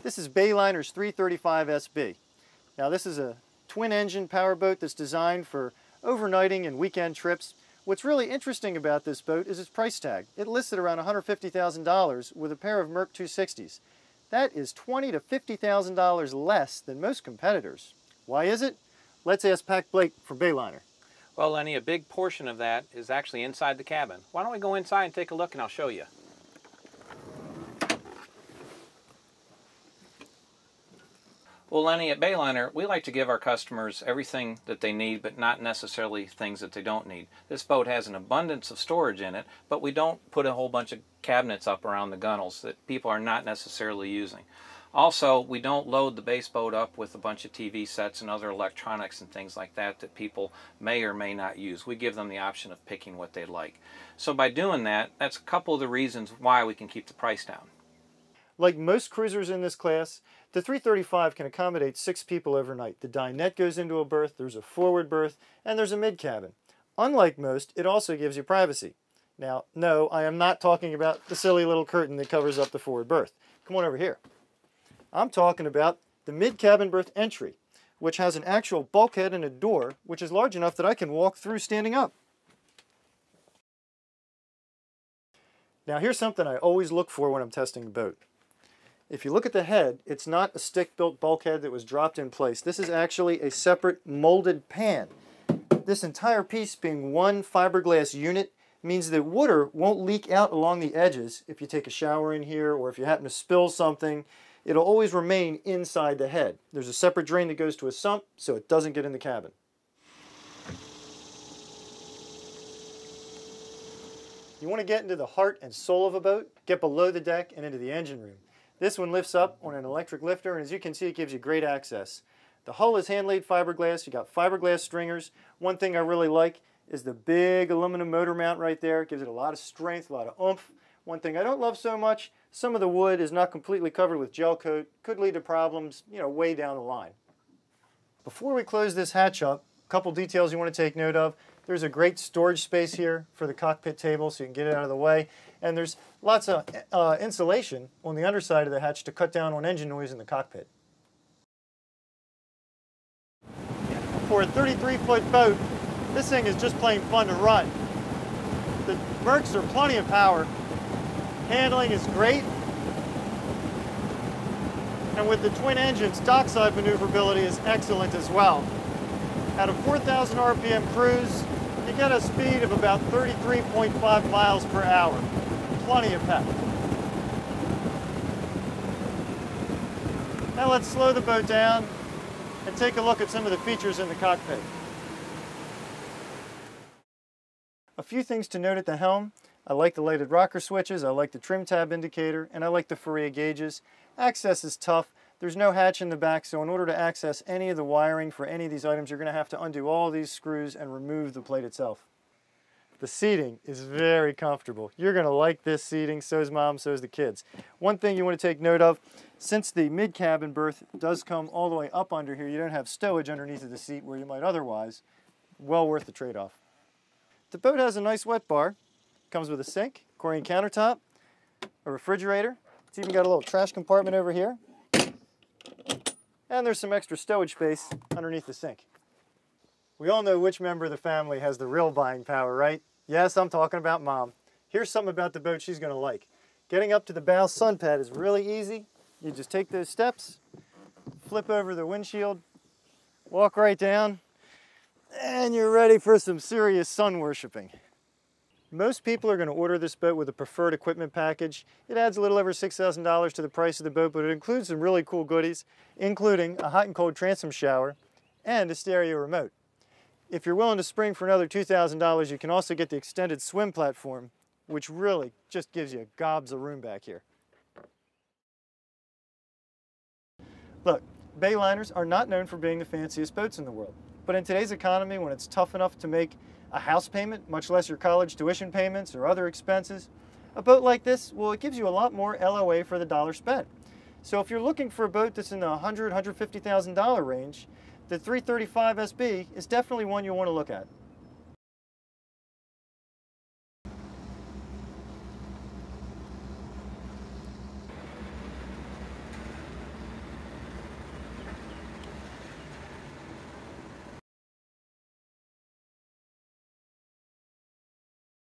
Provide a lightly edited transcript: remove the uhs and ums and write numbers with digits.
This is Bayliner's 335 SB. Now this is a twin-engine powerboat that's designed for overnighting and weekend trips. What's really interesting about this boat is its price tag. It listed around $150,000 with a pair of Merc 260s. That is $20,000 to $50,000 less than most competitors. Why is it? Let's ask Pat Blake from Bayliner. Well, Lenny, a big portion of that is actually inside the cabin. Why don't we go inside and take a look and I'll show you. Well, Lenny, at Bayliner, we like to give our customers everything that they need, but not necessarily things that they don't need. This boat has an abundance of storage in it, but we don't put a whole bunch of cabinets up around the gunnels that people are not necessarily using. Also, we don't load the base boat up with a bunch of TV sets and other electronics and things like that that people may or may not use. We give them the option of picking what they like. So by doing that, that's a couple of the reasons why we can keep the price down. Like most cruisers in this class, the 335 can accommodate 6 people overnight. The dinette goes into a berth, there's a forward berth, and there's a mid-cabin. Unlike most, it also gives you privacy. Now, no, I am not talking about the silly little curtain that covers up the forward berth. Come on over here. I'm talking about the mid-cabin berth entry, which has an actual bulkhead and a door, which is large enough that I can walk through standing up. Now, here's something I always look for when I'm testing a boat. If you look at the head, it's not a stick-built bulkhead that was dropped in place. This is actually a separate molded pan. This entire piece being one fiberglass unit means that water won't leak out along the edges if you take a shower in here or if you happen to spill something. It'll always remain inside the head. There's a separate drain that goes to a sump so it doesn't get in the cabin. You want to get into the heart and soul of a boat? Get below the deck and into the engine room. This one lifts up on an electric lifter, and as you can see, it gives you great access. The hull is hand-laid fiberglass. You got fiberglass stringers. One thing I really like is the big aluminum motor mount right there. It gives it a lot of strength, a lot of oomph. One thing I don't love so much, some of the wood is not completely covered with gel coat. Could lead to problems, way down the line. Before we close this hatch up, a couple details you want to take note of. There's a great storage space here for the cockpit table so you can get it out of the way. And there's lots of insulation on the underside of the hatch to cut down on engine noise in the cockpit. For a 33-foot boat, this thing is just plain fun to run. The Mercs are plenty of power. Handling is great. And with the twin engines, dockside maneuverability is excellent as well. At a 4,000 RPM cruise, you get a speed of about 33.5 miles per hour. Plenty of pep. Now let's slow the boat down and take a look at some of the features in the cockpit. A few things to note at the helm. I like the lighted rocker switches, I like the trim tab indicator, and I like the Faria gauges. Access is tough. There's no hatch in the back, so in order to access any of the wiring for any of these items, you're going to have to undo all these screws and remove the plate itself. The seating is very comfortable. You're going to like this seating, so's Mom, so's the kids. One thing you want to take note of, since the mid-cabin berth does come all the way up under here, you don't have stowage underneath of the seat where you might otherwise. Well worth the trade-off. The boat has a nice wet bar. Comes with a sink, Corian countertop, a refrigerator. It's even got a little trash compartment over here. And there's some extra stowage space underneath the sink. We all know which member of the family has the real buying power, right? Yes, I'm talking about Mom. Here's something about the boat she's going to like. Getting up to the bow sun pad is really easy. You just take those steps, flip over the windshield, walk right down, and you're ready for some serious sun worshiping. Most people are going to order this boat with a preferred equipment package. It adds a little over $6,000 to the price of the boat, but it includes some really cool goodies, including a hot and cold transom shower and a stereo remote. If you're willing to spring for another $2,000, you can also get the extended swim platform, which really just gives you gobs of room back here. Look, Bayliners are not known for being the fanciest boats in the world, but in today's economy, when it's tough enough to make a house payment, much less your college tuition payments or other expenses, a boat like this, well, it gives you a lot more LOA for the dollar spent. So if you're looking for a boat that's in the $100,000, $150,000 range, the 335 SB is definitely one you'll want to look at.